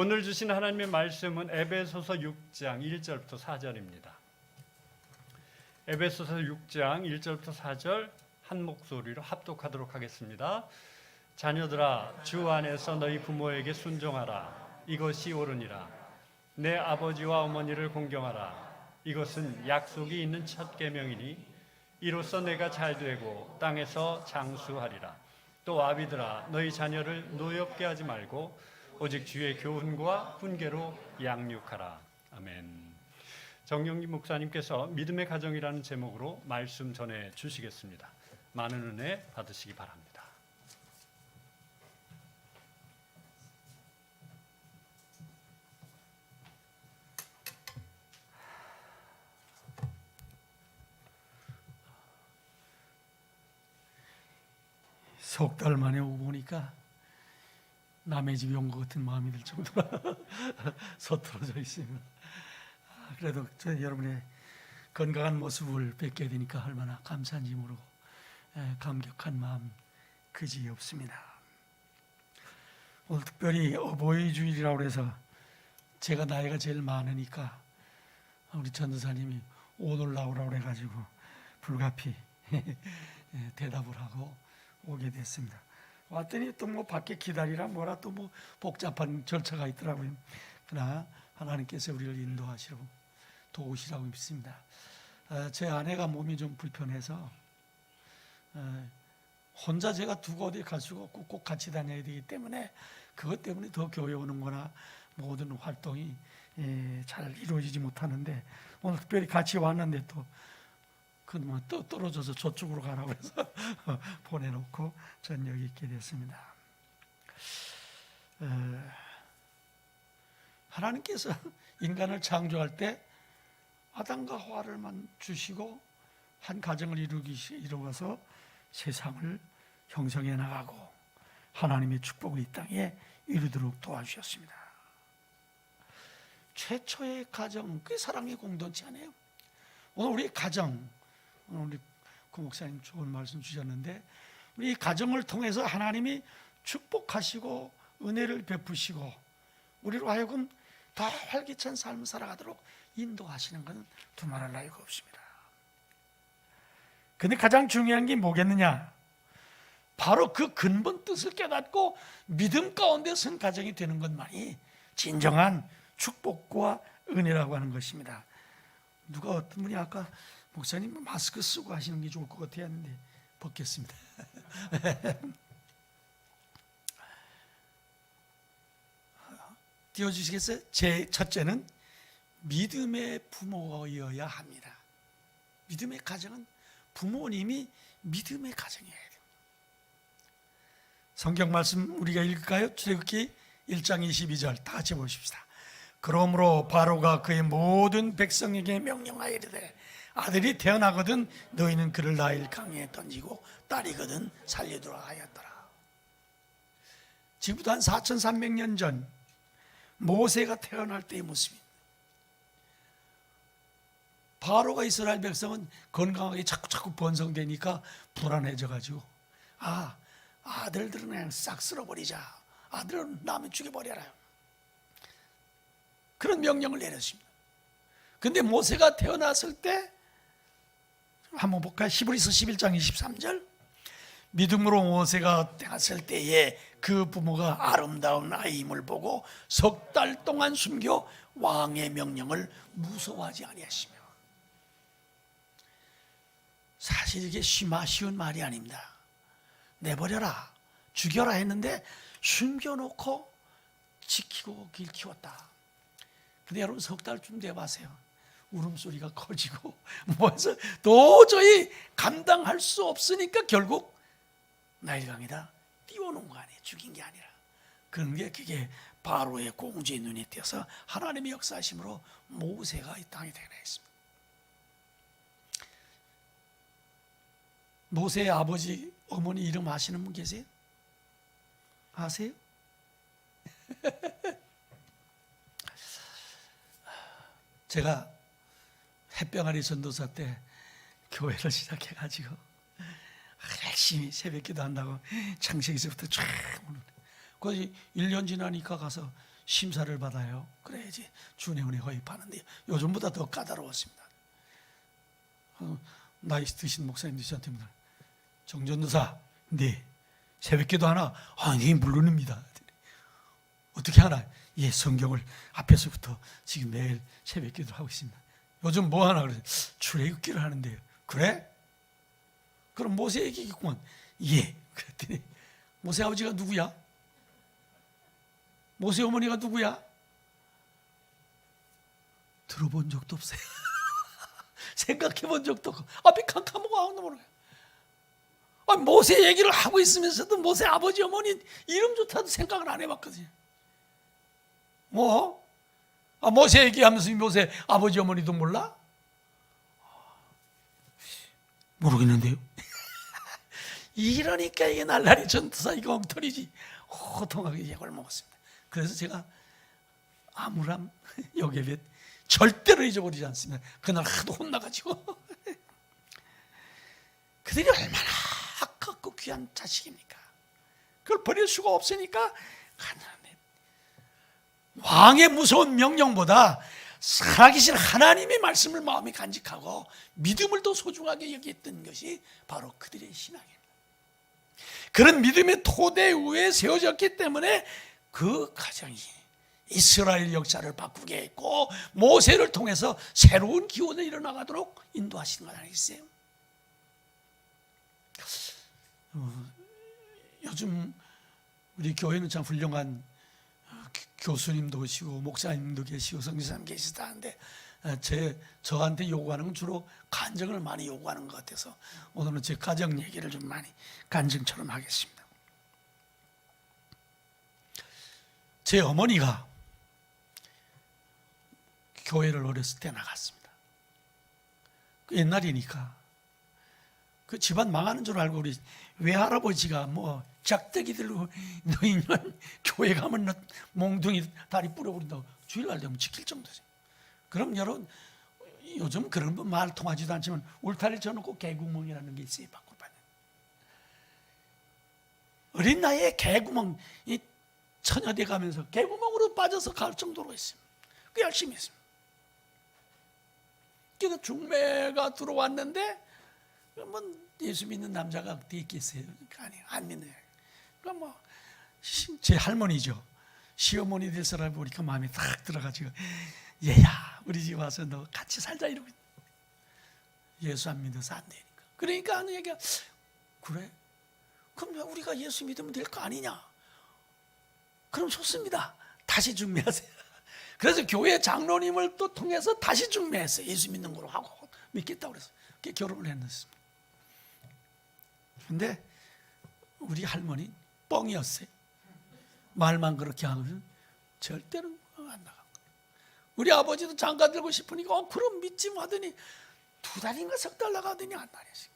오늘 주신 하나님의 말씀은 에베소서 6장 1절부터 4절입니다. 에베소서 6장 1절부터 4절 한 목소리로 합독하도록 하겠습니다. 자녀들아, 주 안에서 너희 부모에게 순종하라. 이것이 옳으니라. 내 아버지와 어머니를 공경하라. 이것은 약속이 있는 첫 계명이니 이로써 내가 잘되고 땅에서 장수하리라. 또 아비들아, 너희 자녀를 노엽게 하지 말고 오직 주의 교훈과 훈계로 양육하라. 아멘. 정영기 목사님께서 믿음의 가정이라는 제목으로 말씀 전해 주시겠습니다. 많은 은혜 받으시기 바랍니다. 석 달 만에 오고 보니까 남의 집에 온 것 같은 마음이 들 정도로 서툴어져 있습니다. 그래도 여러분의 건강한 모습을 뵙게 되니까 얼마나 감사한지 모르고 감격한 마음 그지 없습니다. 오늘 특별히 어버이 주일이라고 해서 제가 나이가 제일 많으니까 우리 전도사님이 오늘 나오라고 해가지고 불가피 대답을 하고 오게 됐습니다. 왔더니 또 뭐 밖에 기다리라 뭐라 또 뭐 복잡한 절차가 있더라고요. 그러나 하나님께서 우리를 인도하시고 도우시라고 믿습니다. 제 아내가 몸이 좀 불편해서 혼자 제가 두고 어디 갈 수가 없고 꼭 같이 다녀야 되기 때문에 그것 때문에 더 교회 오는 거나 모든 활동이 잘 이루어지지 못하는데 오늘 특별히 같이 왔는데 또 떨어져서 저쪽으로 가라고 해서 보내놓고 전 여기 있게 됐습니다. 하나님께서 인간을 창조할 때 아담과 하와를만 주시고 한 가정을 이루어서 세상을 형성해 나가고 하나님의 축복을 이 땅에 이루도록 도와주셨습니다. 최초의 가정, 그게 사랑의 공동체 아니에요? 오늘 우리 가정, 오늘 우리 구 목사님 좋은 말씀 주셨는데 우리 가정을 통해서 하나님이 축복하시고 은혜를 베푸시고 우리로 하여금 더 활기찬 삶을 살아가도록 인도하시는 것은 두말할 나위가 없습니다. 근데 가장 중요한 게 뭐겠느냐? 바로 그 근본 뜻을 깨닫고 믿음 가운데 선 가정이 되는 것만이 진정한 축복과 은혜라고 하는 것입니다. 누가 어떤 분이 아까 목사님 마스크 쓰고 하시는 게 좋을 것 같아요 했는데 벗겠습니다. 띄워주시겠어요? 제 첫째는 믿음의 부모여야 합니다. 믿음의 가정은 부모님이 믿음의 가정이어야 돼요. 성경 말씀 우리가 읽을까요? 출애굽기 1장 22절 다 같이 보십시다. 그러므로 바로가 그의 모든 백성에게 명령하여 이르되 아들이 태어나거든 너희는 그를 나일 강에 던지고 딸이거든 살려두라 하였더라. 지금부터 한 4300년 전 모세가 태어날 때의 모습입니다. 바로가 이스라엘 백성은 건강하게 자꾸 번성되니까 불안해져가지고 아들들은 그냥 싹 쓸어버리자. 아들은 남을 죽여버려라. 그런 명령을 내렸습니다. 근데 모세가 태어났을 때 한번 볼까요? 히브리서 11장 23절 믿음으로 모세가 태어났을 때에 그 부모가 아름다운 아이임을 보고 석 달 동안 숨겨 왕의 명령을 무서워하지 아니하시며 사실 이게 쉬운 말이 아닙니다. 내버려라 죽여라 했는데 숨겨놓고 지키고 길 키웠다. 근데 여러분 석 달쯤 돼봐세요. 울음소리가 커지고 뭐해서 도저히 감당할 수 없으니까 결국 나일강에다 띄워놓은 거 아니에요. 죽인 게 아니라. 그게 바로의 공주의 눈에 띄어서 하나님의 역사하심으로 모세가 이 땅에 태어났습니다. 모세의 아버지 어머니 이름 아시는 분 계세요? 아세요? 제가 햇병아리 전도사 때 교회를 시작해가지고 열심히 새벽기도 한다고 창세기서부터 쫙 오는. 거기 1년 지나니까 가서 심사를 받아요. 그래야지 준회원에 가입하는데 요즘보다 더 까다로웠습니다. 나이 드신 목사님들 저한테 묻어요. 정전도사, 네 새벽기도 하나? 네 물론입니다. 어떻게 하나? 예, 성경을 앞에서부터 지금 매일 새벽기도 하고 있습니다. 요즘 뭐 하나? 그래서 출애굽기를 하는데요. 그래? 그럼 모세 얘기겠구만. 예. 그랬더니 모세 아버지가 누구야? 모세 어머니가 누구야? 들어본 적도 없어요. 생각해 본 적도 없고 앞에 캄캄하고 아무도 모르고. 모세 얘기를 하고 있으면서도 모세 아버지 어머니 이름조차도 생각을 안 해봤거든요. 뭐? 모세 얘기하면서 모세 아버지 어머니도 몰라? 모르겠는데요. 이러니까 이게 날라리 전투사 이거 엉터리지. 호통하게 약을 먹었습니다. 그래서 제가 아무람 요괴벳 절대로 잊어버리지 않습니다. 그날 하도 혼나가지고. 그들이 얼마나 아깝고 귀한 자식입니까? 그걸 버릴 수가 없으니까 하나님 왕의 무서운 명령보다 살아계신 하나님의 말씀을 마음에 간직하고 믿음을 더 소중하게 여겼던 것이 바로 그들의 신앙입니다. 그런 믿음의 토대 위에 세워졌기 때문에 그 가정이 이스라엘 역사를 바꾸게 했고 모세를 통해서 새로운 기원이 일어나가도록 인도하시는 것 아니겠어요? 요즘 우리 교회는 참 훌륭한 교수님도 계시고 목사님도 계시고 성지사님 계시다 하는데 저한테 요구하는 건 주로 간증을 많이 요구하는 것 같아서 오늘은 제 가정 얘기를 좀 많이 간증처럼 하겠습니다. 제 어머니가 교회를 어렸을 때 나갔습니다. 옛날이니까 그 집안 망하는 줄 알고 우리 외할아버지가 뭐 작대기 들고 너희는 교회 가면 너 몽둥이 다리 뿌려버린다고 주일날 되면 지킬 정도죠. 그럼 여러분 요즘 그런 말 통하지도 않지만 울타리 쳐놓고 개구멍이라는 게 있어요. 바꿀바는 어린 나이에 개구멍이 처녀돼 가면서 개구멍으로 빠져서 갈 정도로 했습니다. 그 열심히 했습니다. 그래서 중매가 들어왔는데 뭐 예수 믿는 남자가 어디 있겠어요? 아니 안 믿는. 그러니까 뭐 제 할머니죠. 시어머니 될 사람이 보니까 마음에 탁 들어가지고 얘야 우리 집 와서 너 같이 살자 이러고 예수 안 믿어서 안 되니까. 그러니까 하는 얘기가 그래? 그럼 우리가 예수 믿으면 될 거 아니냐? 그럼 좋습니다. 다시 중매하세요. 그래서 교회 장로님을 또 통해서 다시 중매했어요. 예수 믿는 걸로 하고 믿겠다고 그래서 결혼을 했습니다. 근데 우리 할머니 뻥이었어요. 말만 그렇게 하면 절대로 안 나가고. 우리 아버지도 장가 들고 싶으니까 그럼 믿지 하더니 2달인가 3달 나가더니 안 나가시고.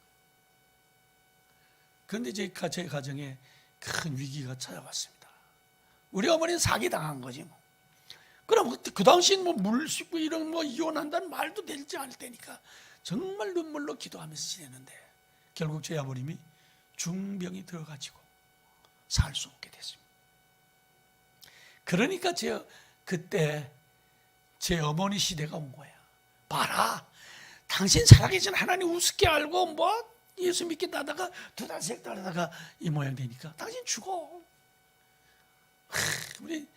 그런데 제 가정에 큰 위기가 찾아왔습니다. 우리 어머니는 사기당한 거지 뭐. 그럼 그 당시엔 뭐 물 씻고 이런 뭐 이혼한다는 말도 되지 않을 때니까 정말 눈물로 기도하면서 지냈는데 결국 제 아버님이 중병이 들어가지고 살 수 없게 됐습니다. 그러니까 그때 제 어머니 시대가 온 거야. 봐라, 당신 살아계신 하나님 우습게 알고 뭐 예수 믿겠다 하다가 2달 3달 하다가 이 모양 되니까 당신 죽어. 우리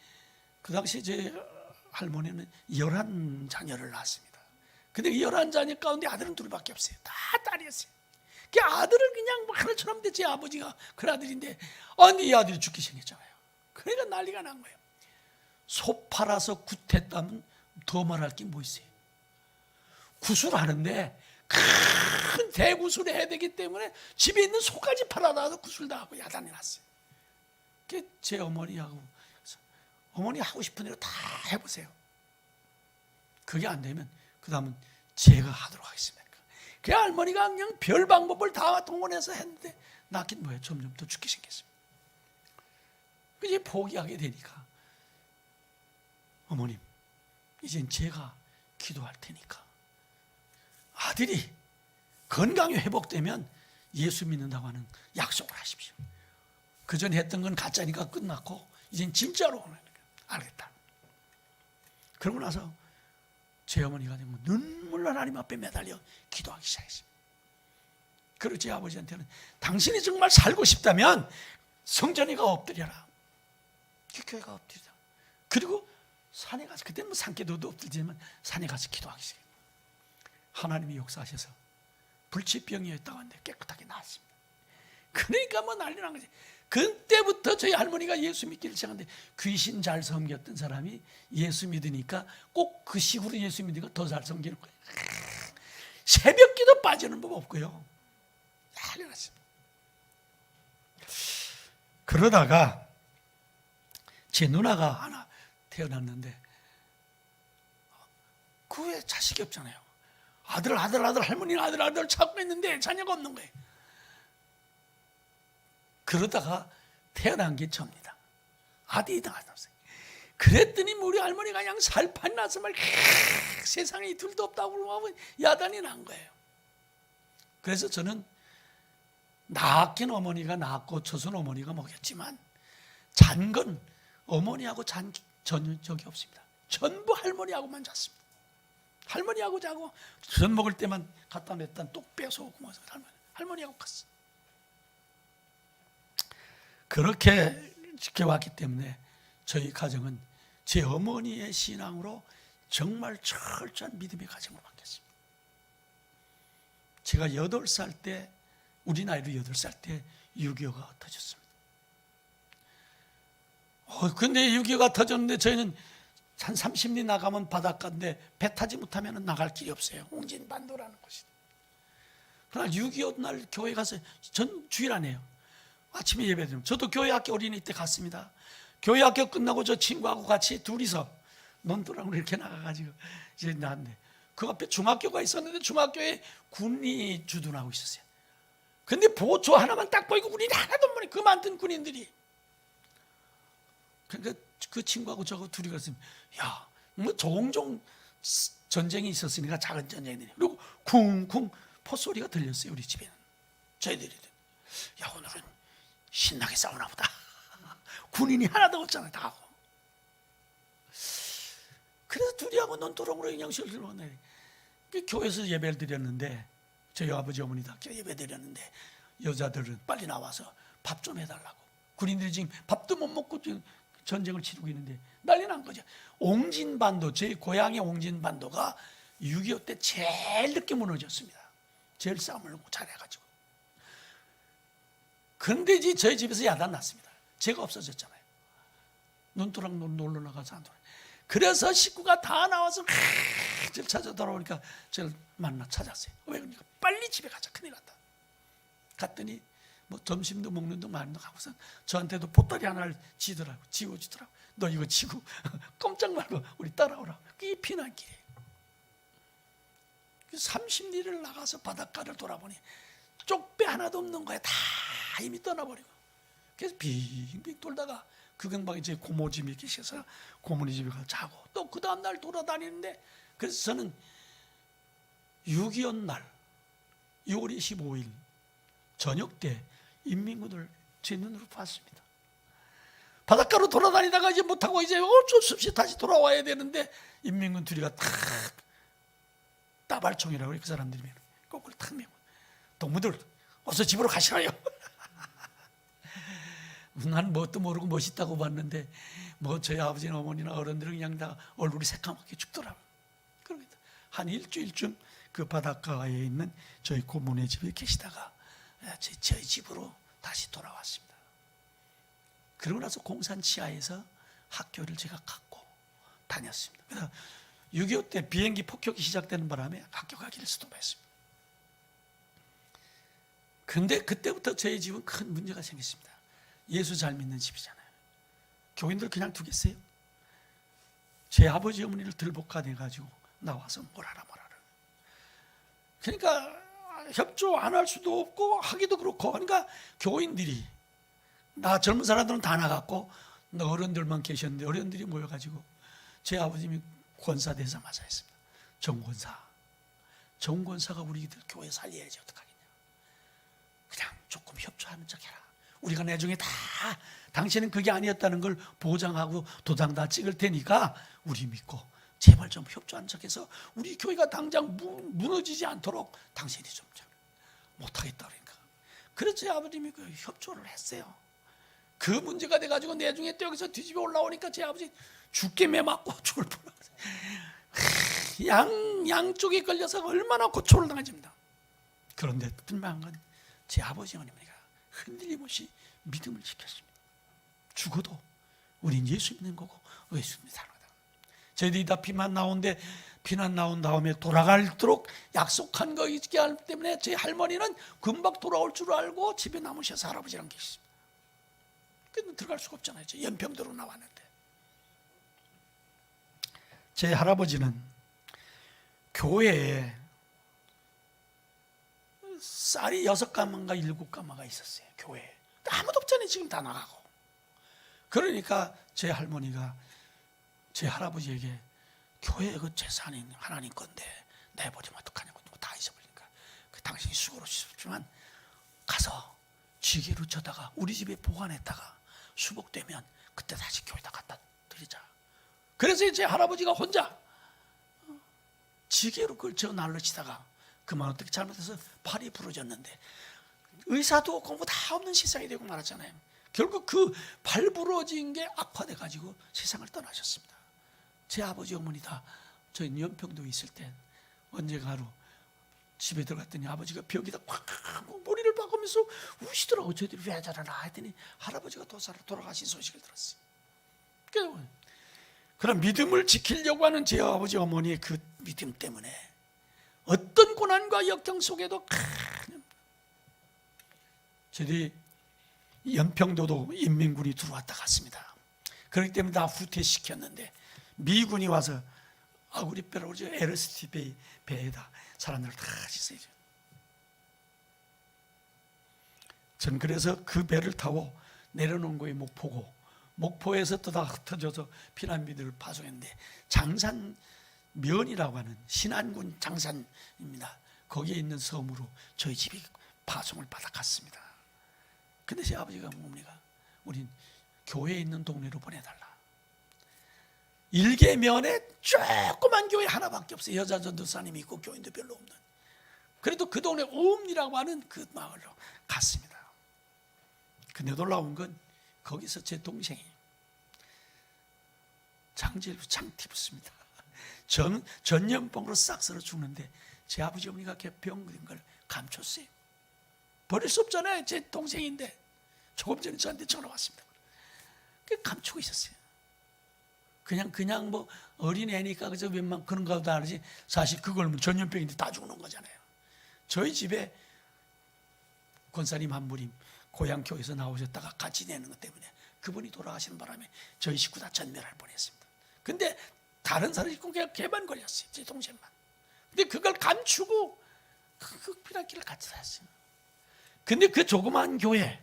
그 당시 제 할머니는 11자녀를 낳았습니다. 근데 11자녀 가운데 아들은 둘밖에 없어요. 다 딸이었어요. 그 아들을 그냥 뭐 하늘처럼 제 아버지가 그 아들인데 이 아들이 죽기 생겼잖아요. 그러니까 난리가 난 거예요. 소 팔아서 굿했다면 더 말할 게 뭐 있어요? 구슬하는데 큰 대구슬을 해야 되기 때문에 집에 있는 소까지 팔아놔도 구슬 다 하고 야단이 났어요. 제 어머니하고 어머니 하고 싶은 대로 다 해보세요. 그게 안 되면 그 다음은 제가 하도록 하겠습니다. 그 할머니가 그냥 별 방법을 다 동원해서 했는데 낳긴 뭐예요? 점점 더 죽게 생겼습니다. 이제 포기하게 되니까 어머님 이젠 제가 기도할 테니까 아들이 건강이 회복되면 예수 믿는다고 하는 약속을 하십시오. 그전에 했던 건 가짜니까 끝났고 이젠 진짜로 오는 거예요. 알겠다. 그러고 나서 제 어머니가 되면 눈물로 하나님 앞에 매달려 기도하기 시작했습니다. 그리고 제 아버지한테는 당신이 정말 살고 싶다면 성전에 가 엎드려라. 교회가 엎드리자. 그리고 산에 가서, 그때는 뭐 산기도도 엎드리지만 산에 가서 기도하기 시작했습니다. 하나님이 역사하셔서 불치병이었다고 하는데 깨끗하게 나았습니다. 그러니까 뭐 난리 난 거지. 그때부터 저희 할머니가 예수 믿기를 시작하는데, 귀신 잘 섬겼던 사람이 예수 믿으니까 꼭 그 식으로 예수 믿으니까 더 잘 섬기는 거예요. 새벽 기도 빠지는 법 없고요. 난리 났습니다. 그러다가 제 누나가 하나 태어났는데, 그 후에 자식이 없잖아요. 아들 할머니는 아들 찾고 있는데 자녀가 없는 거예요. 그러다가 태어난 게 접니다. 아들이 나왔어요. 그랬더니 우리 할머니가 그냥 살판 나서 말 세상에 둘도 없다고 그러고 야단이 난 거예요. 그래서 저는 낳긴 어머니가 낳았고 처손 어머니가 먹였지만 잔 건 어머니하고 잔 적이 없습니다. 전부 할머니하고만 잤습니다. 할머니하고 자고 전 먹을 때만 갖다 냈다 또 뺏어오고 뭐 할머니하고 갔어. 그렇게 지켜왔기 때문에 저희 가정은 제 어머니의 신앙으로 정말 철저한 믿음의 가정으로 바뀌었습니다. 제가 8살 때, 우리 나이로 8살 때 6.25가 터졌습니다. 근데 6.25가 터졌는데 저희는 한 30리 나가면 바닷가인데 배 타지 못하면 나갈 길이 없어요. 옹진반도라는 곳이. 그날 6.25 날 교회 가서 전 주일 안 해요. 아침에 예배드리면 저도 교회 학교 어린이 때 갔습니다. 교회 학교 끝나고 저 친구하고 같이 둘이서 논두렁으로 이렇게 나가가지고 이제 나왔는데, 그 앞에 중학교가 있었는데 중학교에 군이 주둔하고 있었어요. 근데 보초 하나만 딱 보이고 군인이 하나도 없네. 그 많던 군인들이. 그러니까 그 친구하고 저하고 둘이 갔으면, 야, 뭐 종종 전쟁이 있었으니까 작은 전쟁들이. 그리고 쿵쿵 포소리가 들렸어요. 우리 집에는. 저희들이. 야, 오늘은 신나게 싸우나 보다. 군인이 하나도 없잖아요. 다 하고. 그래서 둘이하고 논두렁으로 영양실을 들어오네. 교회에서 예배를 드렸는데, 저희 아버지 어머니 다 예배 드렸는데 여자들은 빨리 나와서 밥 좀 해달라고. 군인들이 지금 밥도 못 먹고 지금 전쟁을 치르고 있는데 난리 난 거죠. 옹진반도, 제 고향의 옹진반도가 6.25 때 제일 늦게 무너졌습니다. 제일 싸움을 잘해가지고. 그런데 이제 저희 집에서 야단 났습니다. 제가 없어졌잖아요. 논두렁 놀러 나가서 안 돌아. 그래서 식구가 다 나와서 저를 찾아 돌아오니까 저를 만나 찾았어요. 왜 그러니까 빨리 집에 가자. 큰일 났다. 갔더니 뭐 점심도 먹는 둥 마는 둥 하고서 저한테도 보따리 하나를 지워주더라고. 너 이거 지고 꼼짝 말고 우리 따라오라. 그게 피난길이에요. 30리를 나가서 바닷가를 돌아보니 쪽배 하나도 없는 거야. 다 이미 떠나버리고. 그래서 빙빙 돌다가 그 근방에 제 고모 집이 계셔서 고모니 집에 가서 자고 또 그 다음날 돌아다니는데, 그래서 저는 6.25 날 6월 25일 저녁 때 인민군을 제 눈으로 봤습니다. 바닷가로 돌아다니다가 이제 못하고 이제 어쩔 수 없이 다시 돌아와야 되는데 인민군 둘이가 탁 따발총이라고 그 사람들이 거꾸로 탁 메고, 동무들 어서 집으로 가시라요. 난 뭣도 모르고 멋있다고 봤는데 뭐 저희 아버지나 어머니나 어른들은 그냥 다 얼굴이 새까맣게 죽더라고요. 그러니까 한 일주일쯤 그 바닷가에 있는 저희 고모네 집에 계시다가 저희 집으로 다시 돌아왔습니다. 그러고 나서 공산 치하에서 학교를 제가 갖고 다녔습니다. 그래서 6.25 때 비행기 폭격이 시작되는 바람에 학교 가기를 스톱했습니다. 그런데 그때부터 저희 집은 큰 문제가 생겼습니다. 예수 잘 믿는 집이잖아요. 교인들 그냥 두겠어요? 제 아버지 어머니를 들복화돼가지고 나와서 뭐라라. 그러니까 협조 안 할 수도 없고 하기도 그렇고, 그러니까 교인들이, 나 젊은 사람들은 다 나갔고 어른들만 계셨는데 어른들이 모여가지고 제 아버님이 권사대사 맞아 했습니다. 정권사가 우리들 교회 살려야지 어떡하겠냐. 그냥 조금 협조하는 척 해라. 우리가 나중에 다 당신은 그게 아니었다는 걸 보장하고 도장 다 찍을 테니까 우리 믿고 제발 좀 협조한 척해서 우리 교회가 당장 무너지지 않도록 당신이 좀 못하겠다 그러니까. 그래서 제 아버님이 그 협조를 했어요. 그 문제가 돼가지고 내중에 또 여기서 뒤집어 올라오니까 제 아버지 죽게 매 맞고 죽을 뻔했어요. 양쪽이 걸려서 얼마나 고초를 당하십니다. 그런데 분명한 건 제 아버지 어머니가 흔들림 없이 믿음을 지켰습니다. 죽어도 우린 예수 믿는 거고 예수 믿는 사람이다. 저희들이 다 피난 나온 다음에 돌아갈도록 약속한 거이기 때문에 제 할머니는 금방 돌아올 줄 알고 집에 남으셔서 할아버지랑 계십니다. 근데 들어갈 수가 없잖아요. 저 연평도로 나왔는데. 제 할아버지는 교회에 쌀이 6가마인가 7가마가 있었어요. 교회에. 아무도 없잖아요. 지금 다 나가고. 그러니까 제 할머니가 제 할아버지에게 교회 그 재산이 하나님 건데 내버리면 어떡하냐고 다 잊어버리니까 그 당신이 수고로우셨지만 가서 지게로 쳐다가 우리 집에 보관했다가 수복되면 그때 다시 교회에다 갖다 드리자. 그래서 제 할아버지가 혼자 지게로 그걸 저 날로 치다가 그만 어떻게 잘못해서 팔이 부러졌는데 의사도 없고 다 없는 세상이 되고 말았잖아요. 결국 그 발 부러진 게 악화돼 가지고 세상을 떠나셨습니다. 제 아버지 어머니 다 저희 연평도에 있을 때 언제가 하루 집에 들어갔더니 아버지가 벽에다 콱 머리를 박으면서 우시더라고요. 저희들이 왜 저러나 했더니 할아버지가 돌아가신 소식을 들었어요. 그런 믿음을 지키려고 하는 제 아버지 어머니의 그 믿음 때문에 어떤 고난과 역경 속에도 저희들이 연평도도 인민군이 들어왔다 갔습니다. 그렇기 때문에 다 후퇴시켰는데 미군이 와서 아구리배라고 그러죠. LST 배에다 사람들을 다 씻어요. 전 그래서 그 배를 타고 내려놓은 거에 목포에서 또 다 흩어져서 피난민들을 파송했는데 장산면이라고 하는 신안군 장산입니다. 거기에 있는 섬으로 저희 집이 파송을 받아 갔습니다. 근데 제 아버지가 뭡니까? 우린 교회에 있는 동네로 보내달라. 일개면에 조그만 교회 하나밖에 없어요. 여자 전도사님이 있고 교인도 별로 없는. 그래도 그 동네 오음리라고 하는 그 마을로 갔습니다. 근데 놀라운 건 거기서 제 동생이 장티 붙습니다. 전염병으로 싹 썰어 죽는데 제 아버지 어머니가 병든 걸 감췄어요. 버릴 수 없잖아요. 제 동생인데. 조금 전에 저한테 전화 왔습니다. 감추고 있었어요. 그냥 뭐 어린애니까 그저 웬만 그런 거도 알지. 사실 그걸 전염병인데 다 죽는 거잖아요. 저희 집에 권사님 한 분이 고향 교회에서 나오셨다가 같이 내는 것 때문에 그분이 돌아가시는 바람에 저희 식구 다 전멸할 뻔했습니다. 근데 다른 사람이 그냥 걔만 걸렸어요. 제 동생만. 근데 그걸 감추고 그 피난길을 같이 갔어요. 근데 그 조그만 교회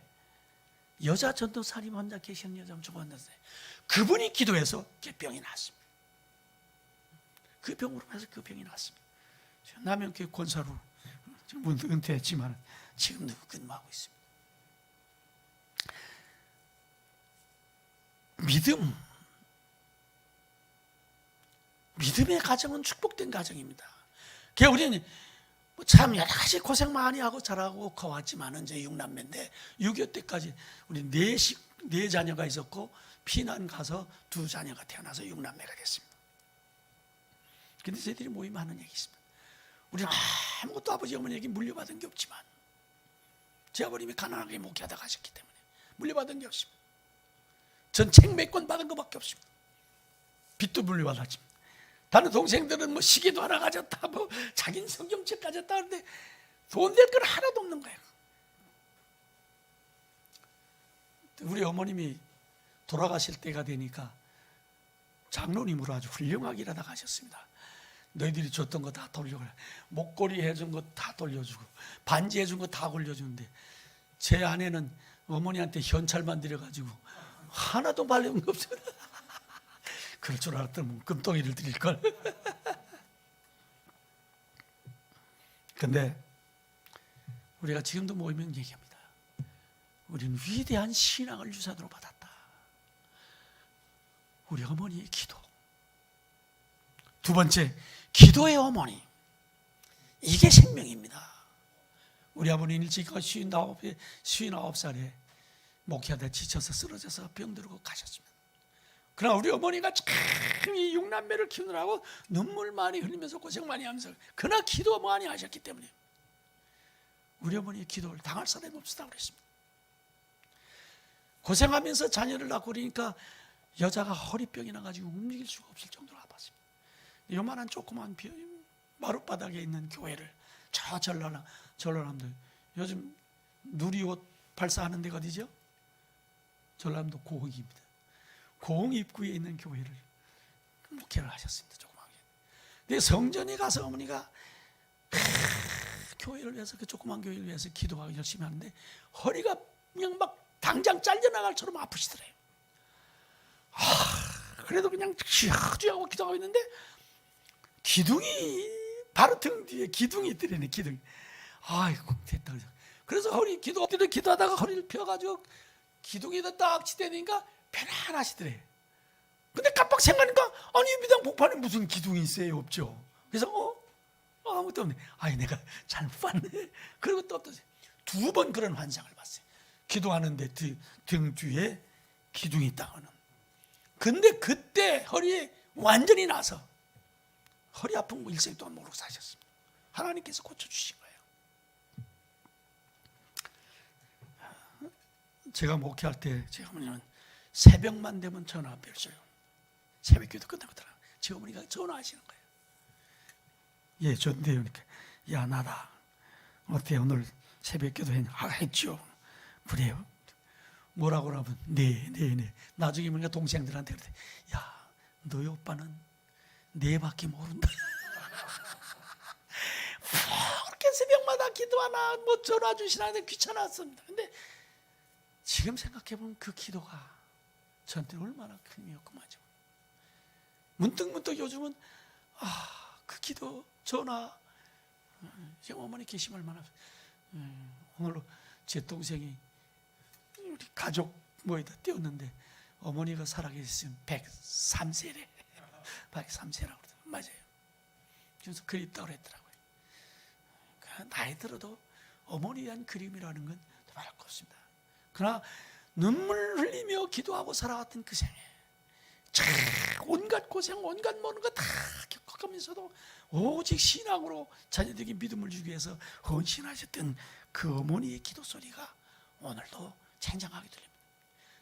여자 전도사님 혼자 계시는 여자 죽었는데 그분이 기도해서 병이 났습니다. 그 병으로 해서 그 병이 났습니다. 남양교회 권사로 지금 은퇴했지만 지금도 근무하고 있습니다. 믿음의 가정은 축복된 가정입니다. 우리는 참 여러 가지 고생 많이 하고 자라고 커왔지만은 이제 6남매인데 6.25 때까지 우리 네 자녀가 있었고 피난 가서 2자녀가 태어나서 6남매가 됐습니다. 근데 저희들이 모임 하는 얘기 있습니다. 우리는 아무것도 아버지 어머니에게 물려받은 게 없지만 제 아버님이 가난하게 목회하다 가셨기 때문에 물려받은 게 없습니다. 전 책 몇 권 받은 것밖에 없습니다. 빚도 물려받았지만 다른 동생들은 뭐 시계도 하나 가졌다, 뭐 자기는 성경책 가졌다 하는데 돈 될 건 하나도 없는 거예요. 우리 어머님이 돌아가실 때가 되니까 장로님으로 아주 훌륭하게 일하다 가셨습니다. 너희들이 줬던 거 다 돌려주고 목걸이 해준 거 다 돌려주고 반지 해준 거 다 돌려주는데 제 아내는 어머니한테 현찰만 드려가지고 하나도 발려온 거 없어요. 그럴 줄 알았더니 금덩이를 드릴 걸. 근데 우리가 지금도 모이면 얘기합니다. 우리는 위대한 신앙을 유산으로 받았다. 우리 어머니의 기도, 두 번째, 기도의 어머니. 이게 생명입니다. 우리 아버님 일찍 59살에 목회하다 지쳐서 쓰러져서 병들고 가셨습니다. 그러나 우리 어머니가 참 이 6남매를 키우느라고 눈물 많이 흘리면서 고생 많이 하면서 그러나 기도 많이 하셨기 때문에 우리 어머니의 기도를 당할 사람이 없었다고 그랬습니다. 고생하면서 자녀를 낳고 그러니까 여자가 허리병이 나가지고 움직일 수가 없을 정도로 아팠습니다. 요만한 조그만 마룻바닥에 있는 교회를 저 전라남도 요즘 누리옷 발사하는 데가 어디죠? 전라남도 고흥입니다. 고흥 입구에 있는 교회를 목회를 하셨습니다. 조그맣게. 근데 성전에 가서 어머니가 교회를 위해서 그 조그만 교회를 위해서 기도하고 열심히 하는데 허리가 그냥 막 당장 잘려나갈처럼 아프시더래요. 그래도 그냥 쥐하고 기도하고 있는데 기둥이 바로 등 뒤에 기둥이 있더래요. 기둥. 아이고 됐다. 그래서 허리 기도하다가 허리를 펴가지고 기둥에다 딱 치대니까 편안하시더래요. 근데 깜빡 생각하니까 아니 미당 복판에 무슨 기둥이 있어요? 없죠. 그래서 아무것도 없네. 아이 내가 잘못 봤네. 그리고 또 두 번 그런 환상을 봤어요. 기도하는데 등 뒤에 기둥이 있다고는. 근데 그때 허리에 완전히 나서 허리 아픈 거 일생 동안 모르고 사셨습니다. 하나님께서 고쳐주신 거예요. 제가 목회할 때 제 어머니는 새벽만 되면 전화 벨소요. 새벽기도 끝나거든. 제 어머니가 전화하시는 거예요. 예, 좋은데요. 그러니까 야 나다. 어때 오늘 새벽기도 했냐? 했죠. 그래요. 뭐라고 하면 네. 나중에 보니까 동생들한테 그래. 야, 너희 오빠는 네밖에 모른다. 그렇게 새벽마다 기도하나 뭐 전화 주시나 하는데 귀찮았습니다. 근데 지금 생각해보면 그 기도가 저한테 얼마나 큰 힘이었구만요. 문득 요즘은 그 기도 전화 지금 어머니 계시면 얼마나 오늘로 제 동생이 우리 가족 모에다 띄웠는데 어머니가 살아계셨으면 103세래 103세라고 그러더라고요. 맞아요. 그래서 그립다고 그랬더라고요. 나이 들어도 어머니에 대한 그림이라는 건 말할 거 없습니다. 그러나 눈물 흘리며 기도하고 살아왔던 그 생에 참 온갖 고생 온갖 모든 거 다 겪어가면서도 오직 신앙으로 자녀들에게 믿음을 주기 위해서 헌신하셨던 그 어머니의 기도 소리가 오늘도 생생하게 들립니다.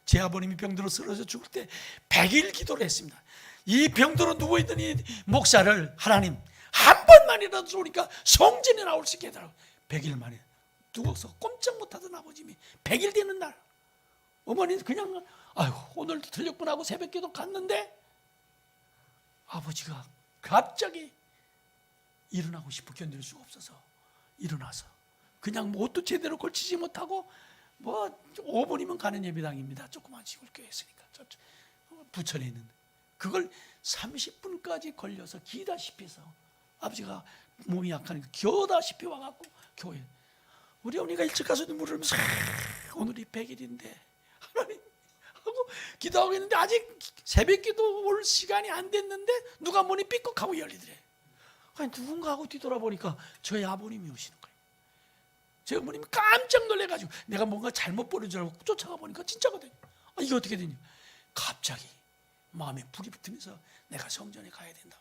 제 아버님이 병들어 쓰러져 죽을 때 100일 기도를 했습니다. 이 병들어 누워있던 이 목사를 하나님 한 번만이라도 쏘니까 성전에 나올 수 있게 해달라고 100일 만에 누워서 꼼짝 못하던 아버님이 100일 되는 날 어머니는 그냥 아이고 오늘도 들렸구나 하고 새벽기도 갔는데 아버지가 갑자기 일어나고 싶어 견딜 수가 없어서 일어나서 그냥 뭐 옷도 제대로 걸치지 못하고 뭐 5분이면 가는 예배당입니다. 조그만 시골 교회 있으니까 부천에 있는 그걸 30분까지 걸려서 기다시피 해서 아버지가 몸이 약하니까 겨다시피 와갖고 교회 우리 어머니가 일찍 가서 눈물을 흘리면서 오늘이 100일인데 하나님 하고 기도하고 있는데 아직 새벽기도 올 시간이 안 됐는데 누가 문이 삐걱하고 열리더래. 아니 누군가 하고 뒤돌아보니까 저희 아버님이 오시는 거예요. 제 어머님이 깜짝 놀래가지고 내가 뭔가 잘못 보는 줄 알고 쫓아가 보니까 진짜거든요. 이게 어떻게 되냐 갑자기 마음에 불이 붙으면서 내가 성전에 가야 된다.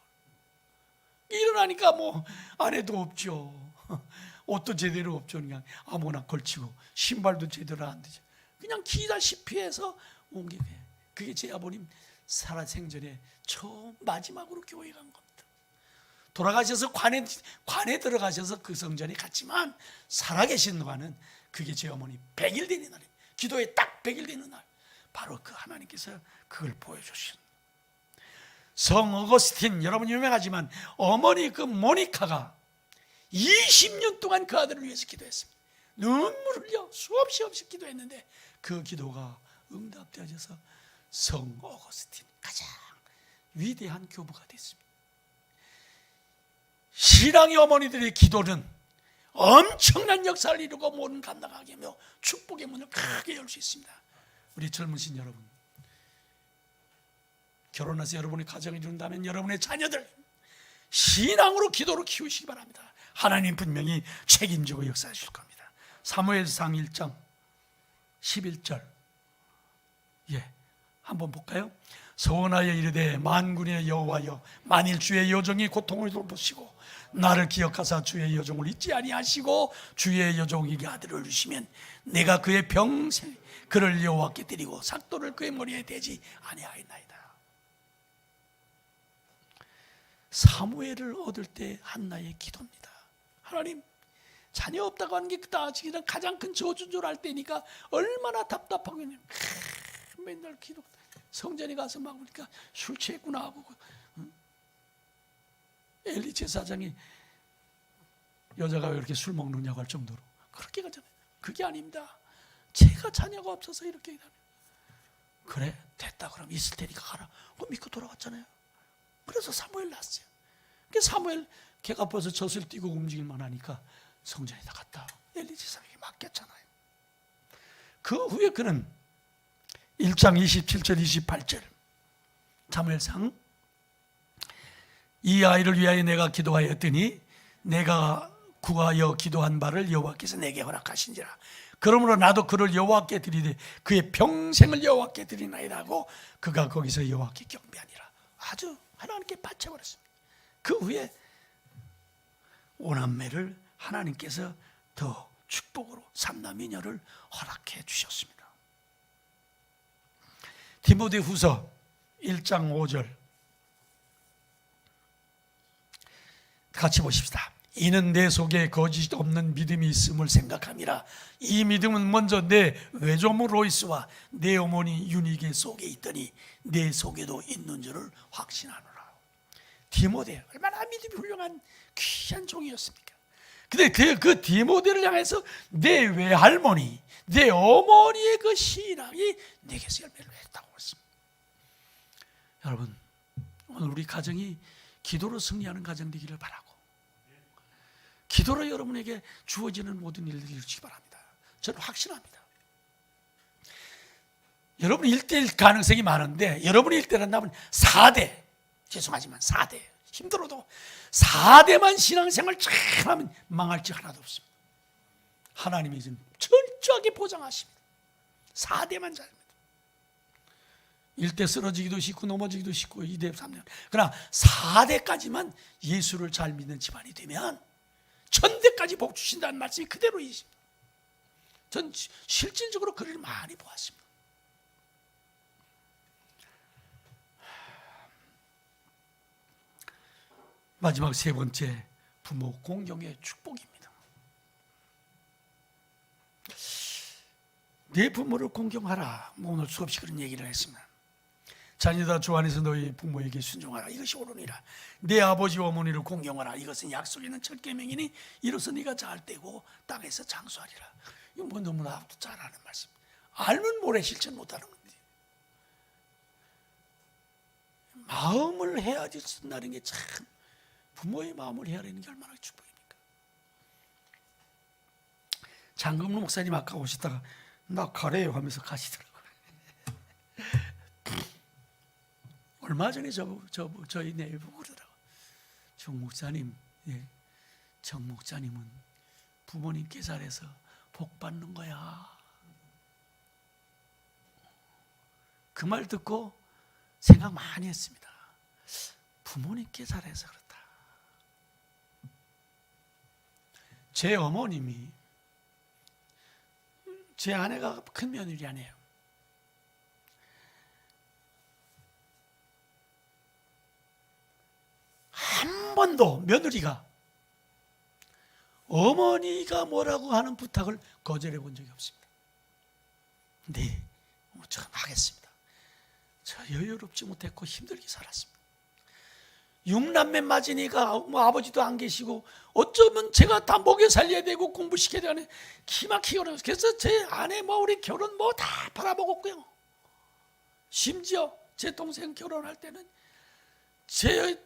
일어나니까 뭐 아내도 없죠. 옷도 제대로 없죠. 그냥 아무나 걸치고 신발도 제대로 안 되죠. 그냥 기다시피 해서 온 게 그게 제 아버님 살아생전에 처음 마지막으로 교회 간 겁니다. 돌아가셔서 관에 들어가셔서 그 성전에 갔지만 살아계신 동안은 그게 제 어머니 100일 되는 날이에요. 기도에 딱 100일 되는 날 바로 그 하나님께서 그걸 보여주신 성 어거스틴 여러분 유명하지만 어머니 그 모니카가 20년 동안 그 아들을 위해서 기도했습니다. 눈물 흘려 수없이 없이 기도했는데 그 기도가 응답되어져서 성 어거스틴 가장 위대한 교부가 됐습니다. 신앙의 어머니들의 기도는 엄청난 역사를 이루고 모든 감당하게 하며 축복의 문을 크게 열 수 있습니다. 우리 젊으신 여러분 결혼해서 여러분의 가정을 이룬다면 여러분의 자녀들 신앙으로 기도로 키우시기 바랍니다. 하나님 분명히 책임지고 역사하실 겁니다. 사무엘상 1장 11절 한번 볼까요? 소원하여 이르되 만군의 여호와여, 만일 주의 여종이 고통을 돌보시고 나를 기억하사 주의 여종을 잊지 아니하시고 주의 여종에게 아들을 주시면 내가 그의 평생 그를 여호와께 드리고 삭도를 그의 머리에 대지 아니하였나이다. 사무엘을 얻을 때 한나의 기도입니다. 하나님, 자녀 없다고 하는 게 그다지는 가장 큰 저주인 줄 알 때니까 얼마나 답답하고 맨날 기도. 성전에 가서 막 보니까 술 취했구나 하고, 엘리 제사장이 여자가 왜 이렇게 술 먹느냐고 할 정도로 그렇게 가잖아요. 그게 아닙니다. 제가 자녀가 없어서 이렇게 그래 됐다 그럼 있을 테니까 가라. 믿고 돌아왔잖아요. 그래서 사무엘 낳았어요. 사무엘 걔가 벌써 젖을 띄고 움직일만 하니까 성전에다 갔다 엘리 제사장에게 맡겼잖아요. 그 후에 그는 1장 27절 28절 사무엘상, 이 아이를 위하여 내가 기도하였더니 내가 구하여 기도한 바를 여호와께서 내게 허락하신지라. 그러므로 나도 그를 여호와께 드리되 그의 평생을 여호와께 드리나이다 하고 그가 거기서 여호와께 경배하니라. 아주 하나님께 바쳐버렸습니다. 그 후에 오남매를 하나님께서 더 축복으로 삼남이녀를 허락해 주셨습니다. 디모데후서 1장 5절 같이 보십시다. 이는 내 속에 거짓 없는 믿음이 있음을 생각함이라. 이 믿음은 먼저 내 외조모 로이스와 내 어머니 유니게 속에 있더니 내 속에도 있는 줄을 확신하노라. 디모데 얼마나 믿음이 훌륭한 귀한 종이었습니까? 근데 그 디모데를 향해서 내 외할머니, 내 어머니의 그 신앙이 내게서 열매를 맺었다고 했습니다. 여러분, 오늘 우리 가정이 기도로 승리하는 가정 되기를 바라고, 기도로 여러분에게 주어지는 모든 일들을 이루시기 바랍니다. 저는 확신합니다. 여러분 1대1 가능성이 많은데 여러분이 1대1 한다면 4대, 죄송하지만 4대, 힘들어도 4대만 신앙생활 잘하면 망할 지 하나도 없습니다. 하나님이 지금 철저하게 보장하십니다. 4대만 잘합니다. 1대 쓰러지기도 쉽고 넘어지기도 쉽고 2대 3대, 그러나 4대까지만 예수를 잘 믿는 집안이 되면 1000대까지 복 주신다는 말씀이 그대로 있습니다. 전 실질적으로 그를 많이 보았습니다. 마지막 세 번째, 부모 공경의 축복입니다. 내 부모를 공경하라. 오늘 수없이 그런 얘기를 했습니다. 자녀다 주 안에서 너희 부모에게 순종하라. 이것이 옳으니라. 내 아버지와 어머니를 공경하라. 이것은 약속 있는 첫 계명이니 이로써 네가 잘 되고 땅에서 장수하리라. 이거 뭐 너무나 잘 아는 말씀. 알면 모래 실천 못하는 건데. 마음을 헤아릴 수 있다는 게 참, 부모의 마음을 헤아리는 게 얼마나 축복입니까? 장금루 목사님 아까 오시다가 나 가래요 하면서 가시더라고요. 얼마 전에 저희 내부 그러더라고요. 정 목사님, 정 목사님은 부모님께 잘해서 복 받는 거야. 그 말 듣고 생각 많이 했습니다. 부모님께 잘해서 그렇다. 제 어머님이, 제 아내가 큰 며느리 아니에요. 한 번도 며느리가 어머니가 뭐라고 하는 부탁을 거절해 본 적이 없습니다. 네, 저 하겠습니다. 저 여유롭지 못했고 힘들게 살았습니다. 6남매 맞으니까 아버지도 안 계시고 어쩌면 제가 다 먹여 살려야 되고 공부시켜야 되는 기막히게 어려워서, 그래서 제 아내 우리 결혼 다 팔아먹었고요. 심지어 제 동생 결혼할 때는 제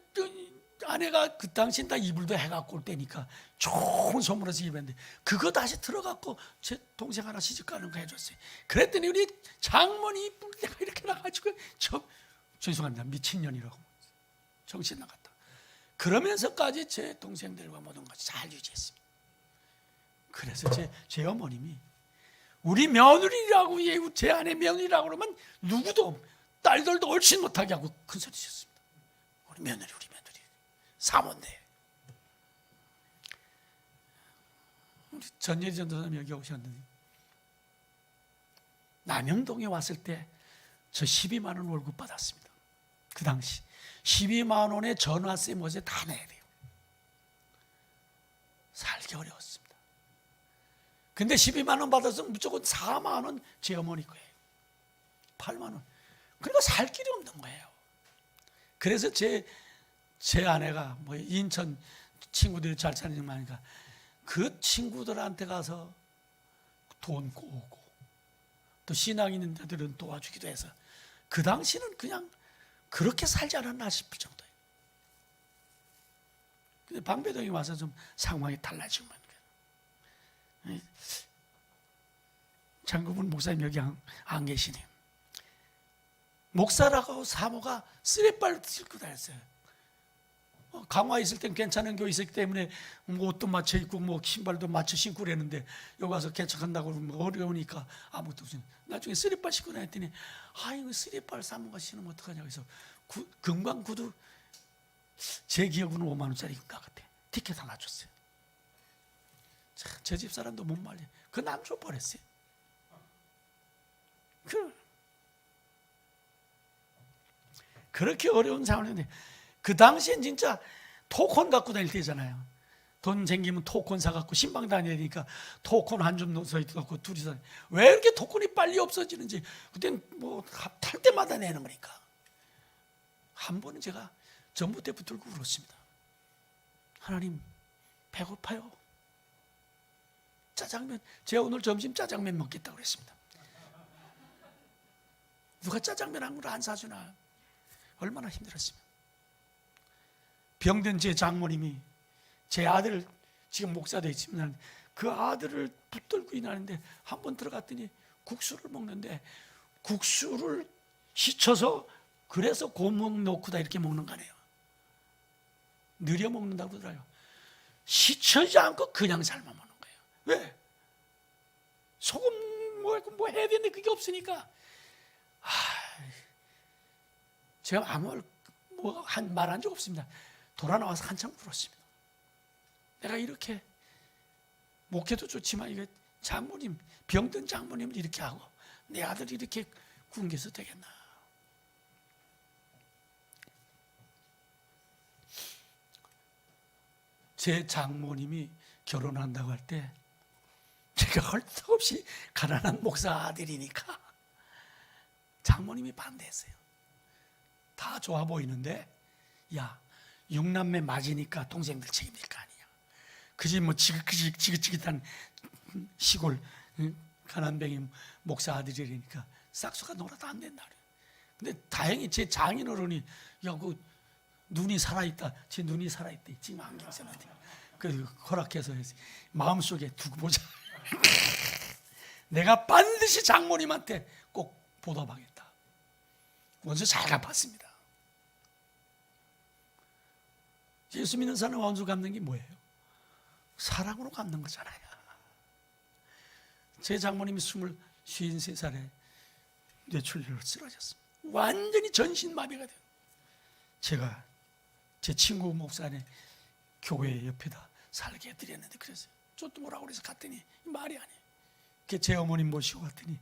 아내가 그 당시엔 다 이불도 해갖고 올 때니까 좋은 선물해서 입었는데 그거 다시 들어갖고 제 동생 하나 시집가는 거 해줬어요. 그랬더니 우리 장모님 이쁠 때가 이렇게 나가지고 죄송합니다, 미친년이라고 정신 나갔다. 그러면서까지 제 동생들과 모든 것을 잘 유지했습니다. 그래서 제 어머님이 우리 며느리라고, 제 아내 며느리라고 그러면 누구도 딸들도 옳지 못하게 하고 큰 소리 쳤습니다. 우리 며느리 사모인데. 우리 전예리 전도사님 여기 오셨는데 남영동에 왔을 때 저 12만 원 월급 받았습니다. 그 당시 12만 원에 전화세 뭐세 다 내야 돼요. 살기 어려웠습니다. 근데 12만 원 받아서 무조건 4만 원 제 어머니 거예요. 8만 원. 그러니까 살 길이 없는 거예요. 그래서 제 아내가 뭐 인천 친구들이 잘 사는 많으니까 그 친구들한테 가서 돈 꼬우고 또 신앙 있는 데들은 도와주기도 해서 그 당시는 그냥 그렇게 살지 않았나 싶을 정도예요. 근데 방배동에 와서 좀 상황이 달라지고 장구분 목사님 여기 안 계시네요. 목사라고 사모가 쓰레빨 들고 다녔어요. 강화에 있을 땐 괜찮은 교회 있었기 때문에 뭐 옷도 맞춰 입고 뭐 신발도 맞춰 신고 그랬는데 여기 와서 개척한다고 그러면 어려우니까 아무것도 없어요. 나중에 쓰레빨 신고 다녔더니 이거 쓰레빨 사모가 신으면 어떡하냐고 해서 금강 구두 제 기억으로는 5만 원짜리인가 같아. 티켓 하나 줬어요. 제 집 사람도 못 말려. 그 남 줘버렸어요. 그렇게 어려운 상황인데 그 당시엔 진짜 토콘 갖고 다닐 때잖아요. 돈 생기면 토콘 사갖고 신방 다녀야 되니까 토콘 한 줌 넣어서 있고 둘이서 왜 이렇게 토콘이 빨리 없어지는지 그땐 뭐 탈 때마다 내는 거니까. 한 번은 제가 전봇대 붙들고 울었습니다. 하나님 배고파요. 짜장면, 제가 오늘 점심 짜장면 먹겠다고 그랬습니다. 누가 짜장면 한 그릇 안 사주나. 얼마나 힘들었으면. 병든 제 장모님이 제 아들 지금 목사도 있지만 그 아들을 붙들고 일하는데 한 번 들어갔더니 국수를 먹는데 국수를 씻어서 그래서 고명 넣고 다 이렇게 먹는 거네요. 느려 먹는다고 그러더라고요. 씻지 않고 그냥 삶아 먹는 거예요. 왜? 소금 뭐 해야 되는데 그게 없으니까. 제가 아무 말 한 적 없습니다. 돌아 나와서 한참 울었습니다. 내가 이렇게 목회도 좋지만 이게 장모님, 병든 장모님을 이렇게 하고 내 아들이 이렇게 굶겨서 되겠나. 제 장모님이 결혼한다고 할 때 제가 헐떡없이 가난한 목사 아들이니까 장모님이 반대했어요. 다 좋아 보이는데 야 6남매 맞으니까 동생들 책임질 거 아니냐. 그지 뭐 지긋지긋한 시골 가난뱅이 목사 아들이니까 싹수가 놀아도 안 된다. 근데 다행히 제 장인어른이 야 그 눈이 살아있다. 제 눈이 살아있다. 지금 안경 쓰는데 그 허락해서 마음속에 두고 보자. 내가 반드시 장모님한테 꼭 보답하겠다. 원수 잘 갚았습니다. 예수 믿는 사람 원수 갚는 게 뭐예요? 사랑으로 갚는 거잖아요. 제 장모님이 53살에 뇌출혈로 쓰러졌습니다. 완전히 전신마비가 돼요. 제가 제 친구 목사님 교회 옆에다 살게 해드렸는데 그래서 저도 뭐라고 그래서 갔더니 말이 아니에요. 제 어머님 모시고 갔더니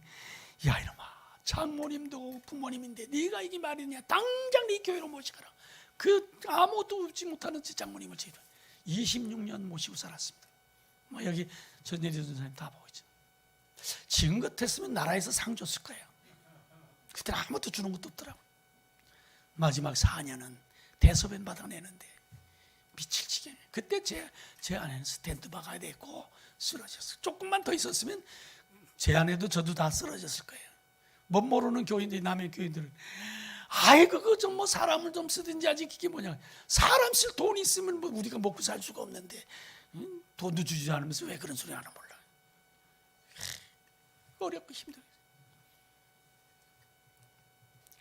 야 이놈아 장모님도 부모님인데 네가 이게 말이냐. 당장 네 교회로 모시거라. 그 아무것도 얻지 못하는 제 장모님을 제가 26년 모시고 살았습니다. 뭐 여기 전예리 전사님 다 보고 있죠. 지금 같았으면 나라에서 상 줬을 거예요. 그때는 아무것도 주는 것도 없더라고요. 마지막 4년은 대소변 받아내는데 미칠 지경에 그때 제 아내는 스탠드 박아야 됐고 쓰러졌어요. 조금만 더 있었으면 제 아내도 저도 다 쓰러졌을 거예요. 못 모르는 교인들이 남의 교인들은 아이고 그거 좀 뭐 사람을 좀 쓰든지 하지 그게 뭐냐. 사람 쓸 돈이 있으면 뭐 우리가 먹고 살 수가 없는데 돈도 주지 않으면서 왜 그런 소리 하나 몰라. 어렵고 힘들어요.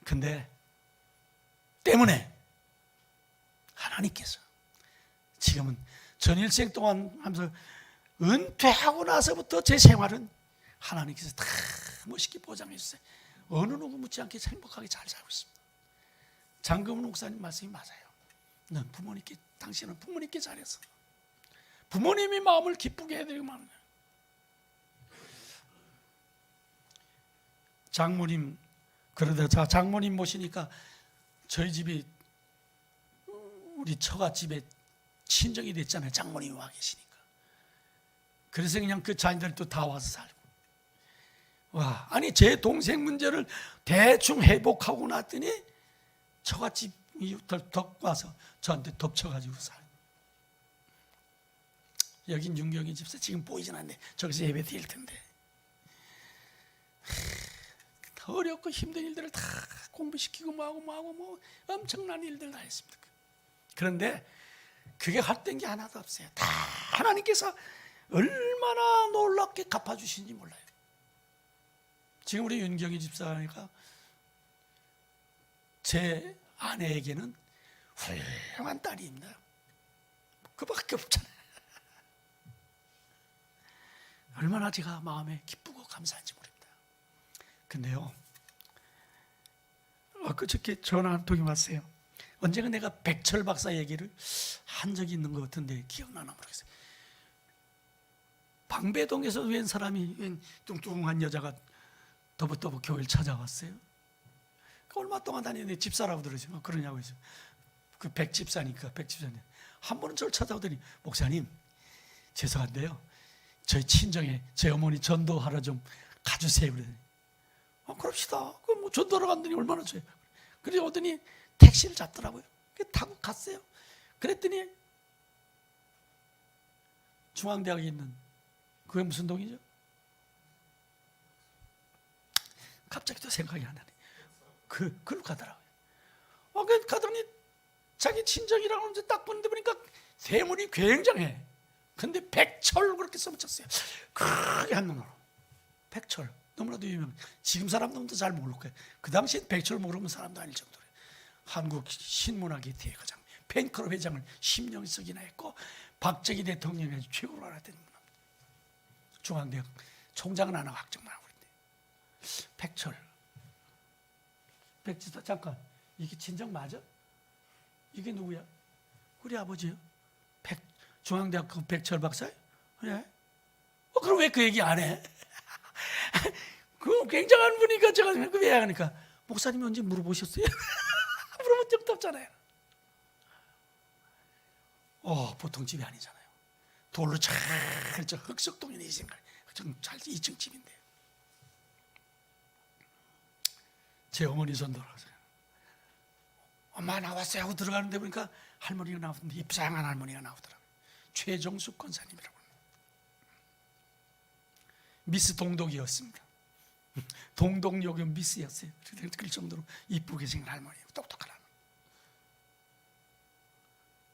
근데 때문에 하나님께서 지금은 전 일생 동안 하면서 은퇴하고 나서부터 제 생활은 하나님께서 다 멋있게 보장해 주세요. 어느 누구 묻지 않게 행복하게 잘 살고 있습니다. 장금훈 목사님 말씀이 맞아요. 넌 부모님께, 당신은 부모님께 잘했어. 부모님이 마음을 기쁘게 해드리고 마는 거예요. 장모님, 그러다 장모님 모시니까 저희 집이 우리 처갓집에 친정이 됐잖아요. 장모님이 와 계시니까. 그래서 그냥 그 자녀들이 또 다 와서 살고. 와, 아니 제 동생 문제를 대충 회복하고 났더니 처갓집이 덕 와서 저한테 덮쳐가지고 살고. 여긴 윤경희 집사 지금 보이진 않는데 저기서 예배 드릴 텐데. 어렵고 힘든 일들을 다 공부시키고 뭐하고 엄청난 일들 다 했습니다. 그런데 그게 헛된 게 하나도 없어요. 다 하나님께서 얼마나 놀랍게 갚아주신지 몰라요. 지금 우리 윤경희 집사가 제 아내에게는 훌륭한 딸입니다. 그밖에 없잖아요. 얼마나 제가 마음에 기쁘고 감사한지 모릅니다. 근데요, 그저께 전화 한 통이 왔어요. 언젠가 내가 백철 박사 얘기를 한 적이 있는 것 같은데 기억나나 모르겠어요. 방배동에서 웬 사람이, 웬 뚱뚱한 여자가 더벅더벅 교회를 찾아왔어요. 얼마 동안 다니는데 집사라고 들으시면 그러냐고 해서 그 백집사니까 백집사님 한 번은 저를 찾아오더니 목사님 죄송한데요, 저희 친정에 제 어머니 전도하러 좀 가주세요. 그러더니 그럽시다. 그럼 뭐 전도하러 간다니 얼마나 줘요. 그래 오더니 택시를 잡더라고요. 타고 갔어요. 그랬더니 중앙대학에 있는 그게 무슨 동이죠? 갑자기 또 생각이 안 나네. 그걸 가더라고요. 그 가더니 자기 친정이라고 이제 딱 보는데 보니까 대문이 굉장해. 근데 백철 그렇게 써붙였어요. 크게 한 놈으로. 백철. 너무나도 유명. 지금 사람들도 잘 모를 거예요. 그 당시엔 백철 모르면 사람도 아닐 정도로. 한국 신문학의 대가장, 펜크로 회장을 10년씩이나 했고 박정희 대통령이 아주 최고로 알았던 분입니다. 중앙대학 총장은 안 하고 학장만 하고 있는데. 백철. 백지사 잠깐, 이게 친정 맞아? 이게 누구야? 우리 아버지요. 중앙대학 그 백철 박사요? 그래? 그럼 왜 그 얘기 안 해? 그 굉장한 분이니까 제가 왜 하니까 목사님이 언제 물어보셨어요? 물어본 적도 없잖아요. 보통 집이 아니잖아요. 돌로 잘 흑석동이네 이 생각. 잘 2층 집인데. 제 어머니 전도라서 엄마 나왔어요 하고 들어가는데 보니까 할머니가 나오는데 입상한 할머니가 나오더라고요. 최정숙 권사님이라고. 미스 동독이었습니다. 동독여교 미스였어요. 그럴 정도로 이쁘게 생긴 할머니예요. 똑똑한 할머니.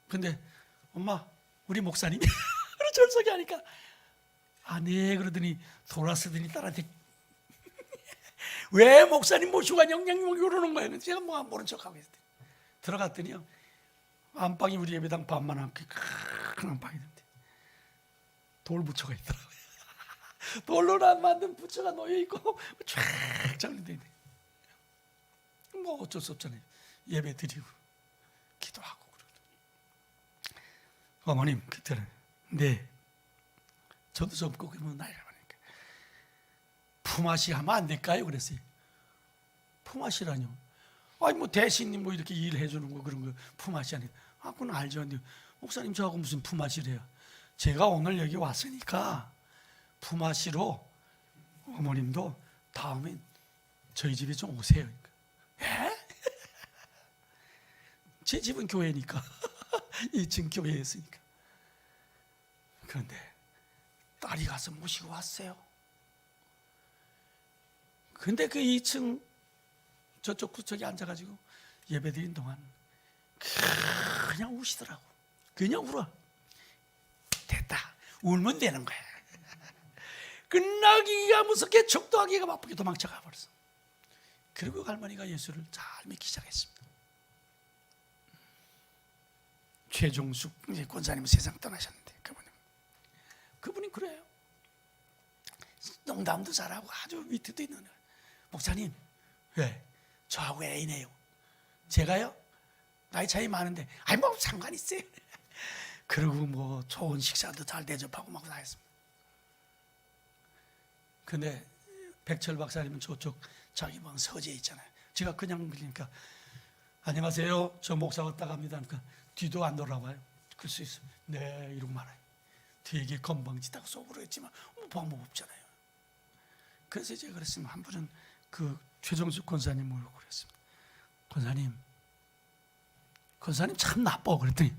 근데 엄마 우리 목사님이 절석이 하니까 네 그러더니 돌아서더니 딸한테 왜 목사님 모시고 간 영양님 이러는 거예요. 제가 뭐 모른 척하고 있었더니 들어갔더니요, 안방이 우리 예배당 반만한 큰 안방이던데 돌 부처가 있더라고요. 돌로 만든 부처가 놓여있고 쫙 장리되네. 뭐 어쩔 수 없잖아요. 예배 드리고 기도하고 그러고. 어머님 그때는 네 저도 젊고 그러면 나이가 많으니까 품앗이 하면 안 될까요? 그랬어요. 품앗이라뇨? 아니 뭐 대신 뭐 이렇게 일해 주는 거 그런 거 품앗이 아니에요. 그건 알죠. 근데 목사님 저하고 무슨 품앗이래요? 제가 오늘 여기 왔으니까 품앗이로 어머님도 다음엔 저희 집에 좀 오세요. 에? 제 집은 교회니까 2층 교회에 있으니까. 그런데 딸이 가서 모시고 왔어요. 근데 그 2층 저쪽 구석에 앉아가지고 예배드린 동안 그냥 우시더라고. 그냥 울어. 됐다. 울면 되는 거야. 끝나기가 무섭게 척도하기가 바쁘게 도망쳐가 버렸어. 그리고 할머니가 예수를 잘 믿기 시작했습니다. 최종숙 이제 권사님 세상 떠나셨는데 그분이 그래요. 농담도 잘하고 아주 위트도 있는 거예요. 목사님, 왜? 저하고 애인해요. 제가요? 나이 차이 많은데, 아니 뭐 상관 있어요. 그리고 뭐 좋은 식사도 잘 대접하고 막 다 했습니다. 근데 백철 박사님은 저쪽 자기 방 서재에 있잖아요. 제가 그냥 그러니까 안녕하세요, 저 목사 왔다 갑니다. 그러니까 뒤도 안 돌아봐요. 그럴 수 있어요. 네, 이러고 말아요. 되게 건방지다고 속으로 했지만 뭐 방법 없잖아요. 그래서 제가 그랬으면 한 분은 그 최종숙 권사님 모르고 그랬습니다. 권사님 참 나빠. 그랬더니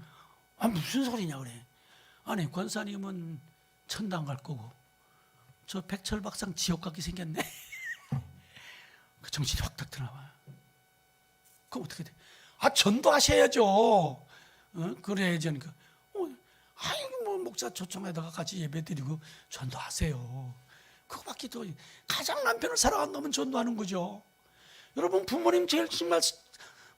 아 무슨 소리냐 그래. 아니 권사님은 천당 갈 거고 저 백철 박상 지옥 가게 생겼네. 그 정신이 확 드나와요. 그럼 어떻게 돼? 아 전도하셔야죠. 그래야지. 그러니까 아이고 뭐 목사 초청에다가 같이 예배드리고 전도하세요. 그거밖에 더 가장 남편을 사랑한 놈은 전도하는 거죠. 여러분 부모님 제일 정말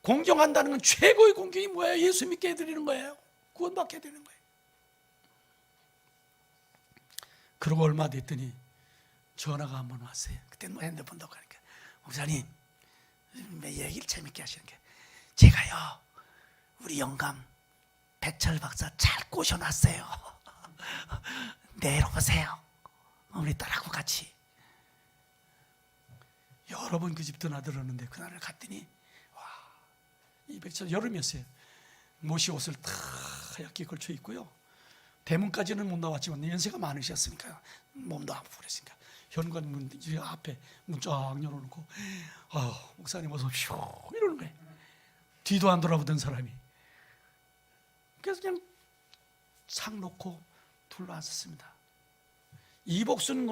공경한다는 건 최고의 공경이 뭐예요? 예수 믿게 해드리는 거예요. 구원받게 해드리는 거예요. 그러고 얼마 됐더니 전화가 한 번 왔어요. 그때는 뭐 핸드폰도 가니까 목사님 얘기를 재밌게 하시는 게 제가요 우리 영감 백철 박사 잘 꼬셔놨어요. 내일 오세요. 우리 딸하고 같이. 여러 번 그 집 드나들었는데 그날을 갔더니 와, 이 백철 여름이었어요. 모시 옷을 다 하얗게 걸쳐 입고요. 대문까지는 못 나왔지만 연세가 많으셨으니까 몸도 아프고 그랬으니까 현관 문 앞에 문 쫙 열어놓고 목사님 어서 오십시오 이러는 거예요. 뒤도 안 돌아보던 사람이. 그래서 그냥 상 놓고 둘러앉았습니다. 이복순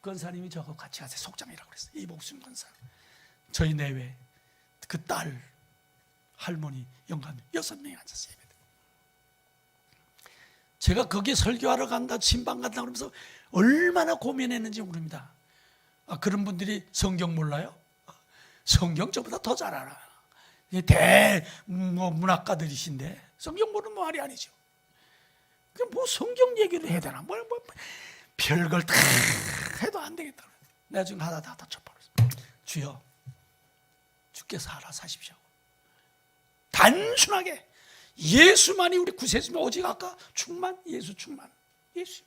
권사님이 저하고 같이 가세요. 속장이라고 그랬어요. 이복순 권사. 저희 내외 그 딸 할머니 영감 6명이 앉았어요. 제가 거기에 설교하러 간다 신방 간다 그러면서 얼마나 고민했는지 모릅니다. 그런 분들이 성경 몰라요? 성경 저보다 더 잘 알아요. 문학가들이신데 성경 모르는 말이 아니죠. 뭐 성경 얘기를 해야 되나? 뭐 별걸 다 해도 안 되겠다. 내가 지금 하다 쳐버렸어. 주여, 주께서 알아서 하십시오. 단순하게 예수만이 우리 구세주면 오직 아까 충만, 예수 충만, 예수.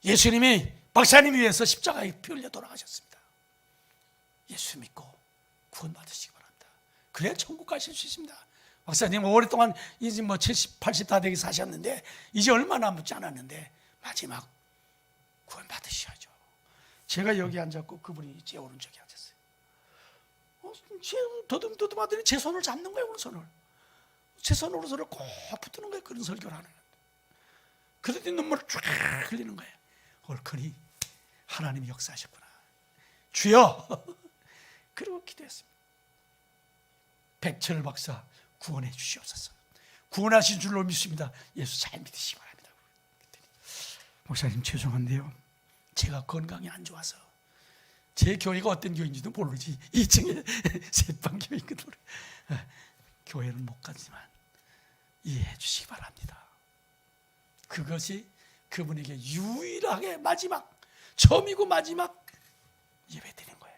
예수님이 박사님 위해서 십자가에 피 흘려 돌아가셨습니다. 예수 믿고 구원 받으시기 바랍니다. 그래야 천국 가실 수 있습니다. 박사님 오랫동안 이제 뭐 70, 80 다 되게 사셨는데 이제 얼마 남지 않았는데 마지막 구원 받으셔야죠. 제가 여기 앉았고 그분이 제 오른쪽에 앉았어요. 더듬더듬 하더니 제 손을 잡는 거예요. 오른손을. 제 손 오른손을 꼭 붙드는 거예요. 그런 설교를 하는 거예요. 그러더니 눈물을 쫙 흘리는 거예요. 옳거니 하나님이 역사하셨구나. 주여. 그리고 기도했습니다. 백철 박사 구원해 주시옵소서. 구원하신 줄로 믿습니다. 예수 잘 믿으시기 바랍니다. 목사님 죄송한데요, 제가 건강이 안 좋아서 제 교회가 어떤 교회인지도 모르지 2층에 새빵교회거든. 교회는 못 가지만 이해해 주시기 바랍니다. 그것이 그분에게 유일하게 마지막, 처음이고 마지막 예배드린 거예요.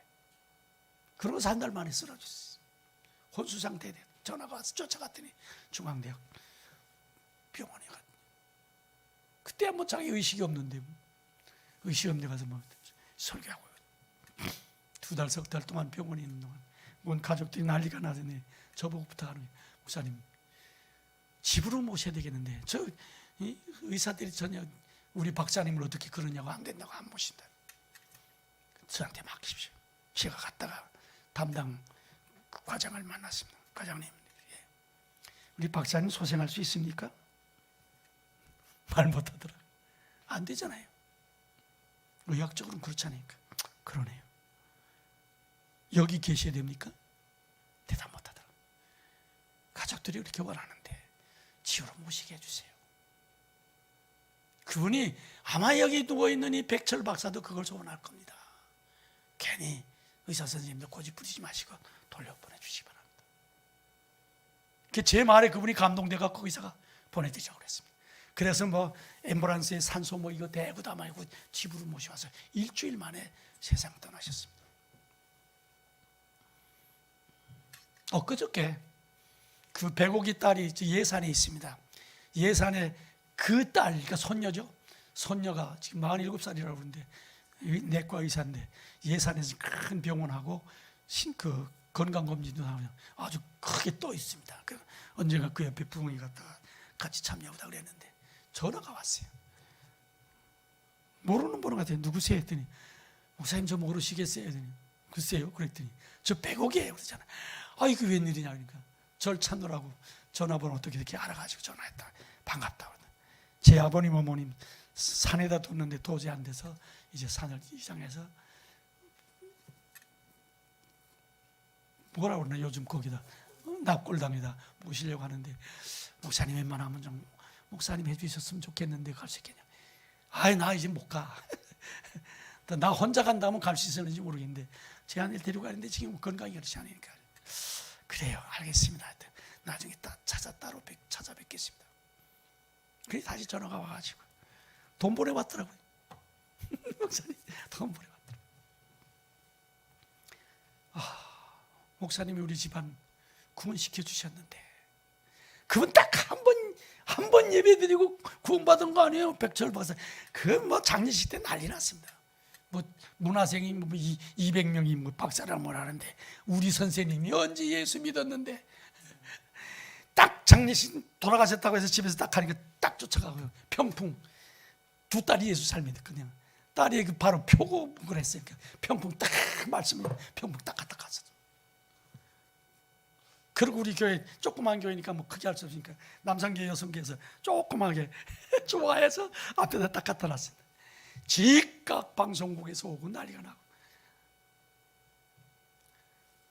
그러고서 한 달 만에 쓰러졌어요. 혼수 상태에 전화가 와서 쫓아갔더니 중앙대학 병원에 갔. 그때 뭐 자기 의식이 없는데 의식 없는데 가서 뭐 설교하고 2달, 3달 동안 병원에 있는 동안 온 가족들이 난리가 나더니 저보고 부탁하는 거예요. 목사님 집으로 모셔야 되겠는데 저 의사들이 전혀 우리 박사님을 어떻게 그러냐고 안 된다고 안 모신다. 저한테 맡기십시오. 제가 갔다가 담당 과장을 만났습니다. 과장님, 우리 박사님 소생할 수 있습니까? 말 못하더라. 안 되잖아요. 의학적으로는 그렇잖아요. 그러네요. 여기 계셔야 됩니까? 대답 못하더라. 가족들이 그렇게 원하는데 집으로 모시게 해주세요. 그분이 아마 여기 누워있는 이 백철 박사도 그걸 소원할 겁니다. 괜히 의사 선생님들 고집 부리지 마시고 돌려보내주시기 바랍니다. 제 말에 그분이 감동돼서 거기다가 보내드리자고 그랬습니다. 그래서 뭐 앰뷸런스에 산소 뭐 이거 대고 담아고 집으로 모셔와서 일주일 만에 세상 떠나셨습니다. 엊그저께 그 백옥이 딸이 예산에 있습니다. 예산에 그 딸, 그러니까 손녀죠. 손녀가 지금 47살이라고 그러는데 내과 의사인데 예산에서 큰 병원하고 그 건강검진도 하면 아주 크게 떠 있습니다. 언젠가 그 옆에 부모님 갔다가 같이 참여하다 그랬는데 전화가 왔어요. 모르는 번호 같아요. 누구세요? 했더니 목사님 저 모르시겠어요? 했더니 글쎄요. 그랬더니 저 백옥이에요. 그러잖아. 아 이거 웬일이냐 그러니까 절 찾느라고 전화번호 어떻게 이렇게 알아가지고 전화했다. 반갑다. 제 아버님 어머님 산에다 뒀는데 도저히 안 돼서 이제 산을 이장해서 뭐라 그러나 요즘 거기다 납골당에다 모시려고 하는데 목사님 웬만하면 좀 목사님 해주셨으면 좋겠는데 갈 수 있겠냐. 아이 나 이제 못 가. 나 혼자 간다면 갈 수 있을지 모르겠는데 제 아내를 데리고 가는데 지금 건강이 그렇지 않으니까 그래요 알겠습니다. 나중에 따로 찾아뵙겠습니다. 그래 다시 전화가 와가지고 돈 보내왔더라고요. 목사님 돈 보내왔더라고요. 목사님이 우리 집안 구원시켜 주셨는데 그분 딱 한 번 예배드리고 구원받은 거 아니에요? 백철 박사. 그 뭐 장례식 때 난리 났습니다. 뭐 문화생이 뭐 200명이 뭐 박사라 뭘 하는데 우리 선생님이 언제 예수 믿었는데 딱 장례식 돌아가셨다고 해서 집에서 딱 하니까 딱 쫓아가고요. 평풍 두 딸이 예수 잘 믿었 그냥 딸이 그 바로 표고 그랬으니까 평풍 딱 말씀이 평풍 딱 갖다 갔어. 그리고 우리 교회 조그만 교회니까 뭐 크게 할 수 없으니까 남산교회 여성교회에서 조그맣게 좋아해서 앞에다 딱 갖다 놨습니다. 즉각 방송국에서 오고 난리가 나고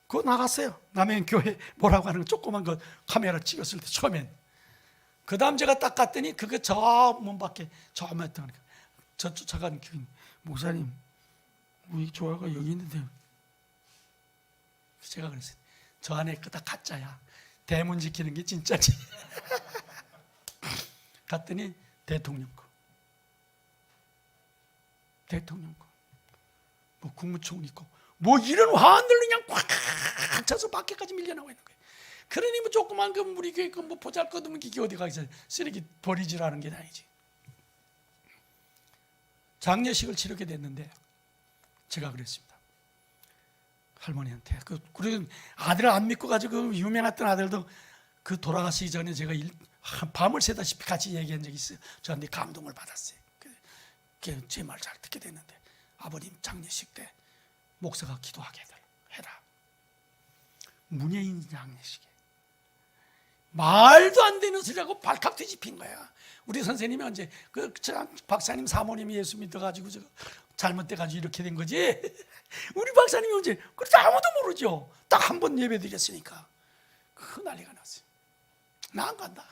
그거 나갔어요. 남해교회 뭐라고 하는 거 조그만 거 카메라 찍었을 때 처음엔 그 다음 제가 딱 갔더니 그게 저 문 밖에 저 했다니까 저 쫓아간 교인 목사님 우리 조화가 여기 있는데 제가 그랬어요. 저 안에 그다 가짜야. 대문 지키는 게 진짜지. 갔더니 대통령 거, 뭐 국무총리 거, 뭐 이런 화환들 그냥 꽉 차서 밖에까지 밀려나고 있는 거예요. 그러니 뭐 조그만 그 우리 교회 뭐 보잘것없는 게 어디 가서 쓰레기 버리지라는 게 아니지. 장례식을 치르게 됐는데 제가 그랬습니다. 할머니한테 그리고 아들을 안 믿고 가지고 유명했던 아들도 그 돌아가시기 전에 제가 밤을 새다시피 같이 얘기한 적이 있어요. 저한테 감동을 받았어요. 제 말 잘 듣게 됐는데 아버님 장례식 때 목사가 기도하게 해라. 문예인 장례식에 말도 안 되는 소리하고 발칵 뒤집힌 거야. 우리 선생님이 언제 그 박사님 사모님이 예수 믿어가지고 제가 잘못돼가지고 이렇게 된 거지. 우리 박사님이 언제 그래서 아무도 모르죠. 딱 한 번 예배 드렸으니까 그 난리가 났어요. 나 안 간다.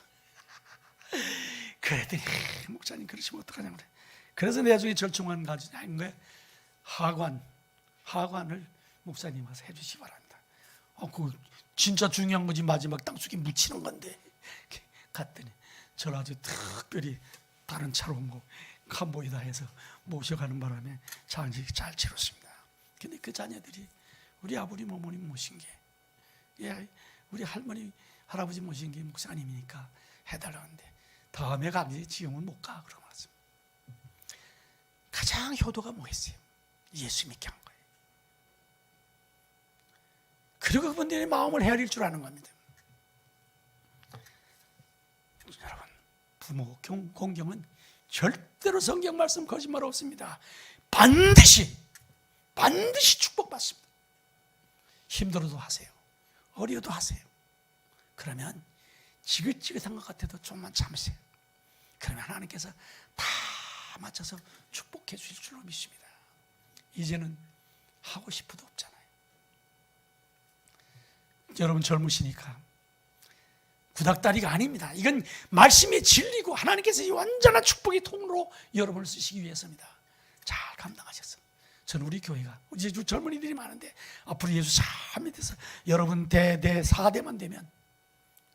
그랬더니 목사님 그러시면 어떡하냐고 그래. 그래서 나중에 절충안 가지는 거예요. 하관을 목사님 와서 해주시 바랍니다. 그 진짜 중요한 거지. 마지막 땅속에 묻히는 건데. 갔더니 저를 아주 특별히 다른 차로 뭐 캄보이다 해서 모셔가는 바람에 장례식 잘 치렀습니다. 근데 그 자녀들이 우리 아버님 어머님 모신 게 우리 할머니 할아버지 모신 게 목사님이니까 해달라는데 다음에 가지 지금은 못 가 그러고 왔습니다. 가장 효도가 뭐였어요? 예수 믿게 한 거예요. 그리고 그분들의 마음을 헤아릴 줄 아는 겁니다. 여러분, 부모 공경은 절대로 성경 말씀 거짓말 없습니다. 반드시 축복받습니다. 힘들어도 하세요. 어려도 하세요. 그러면 지긋지긋한 것 같아도 좀만 참으세요. 그러면 하나님께서 다 맞춰서 축복해 주실 줄로 믿습니다. 이제는 하고 싶어도 없잖아요. 여러분 젊으시니까 구닥다리가 아닙니다. 이건 말씀의 진리고 하나님께서 이 완전한 축복의 통로로 여러분을 쓰시기 위해서입니다. 잘 감당하셨어. 저는 우리 교회가 이제 젊은이들이 많은데 앞으로 예수 잘 믿어서 여러분 4대만 되면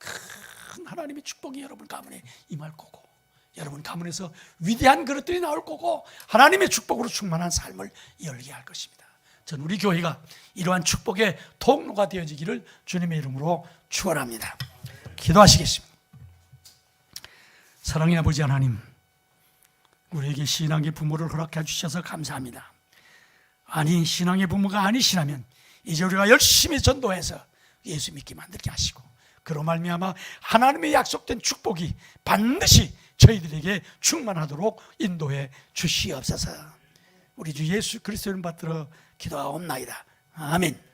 큰 하나님의 축복이 여러분 가문에 임할 거고, 여러분 가문에서 위대한 그릇들이 나올 거고, 하나님의 축복으로 충만한 삶을 열게 할 것입니다. 전 우리 교회가 이러한 축복의 통로가 되어지기를 주님의 이름으로 축원합니다. 기도하시겠습니다. 사랑의 아버지 하나님, 우리에게 신앙의 부모를 허락해 주셔서 감사합니다. 아니, 신앙의 부모가 아니시라면 이제 우리가 열심히 전도해서 예수 믿게 만들게 하시고, 그로 말미암아 하나님의 약속된 축복이 반드시 저희들에게 충만하도록 인도해 주시옵소서. 우리 주 예수 그리스도를 받들어 기도하옵나이다. 아멘.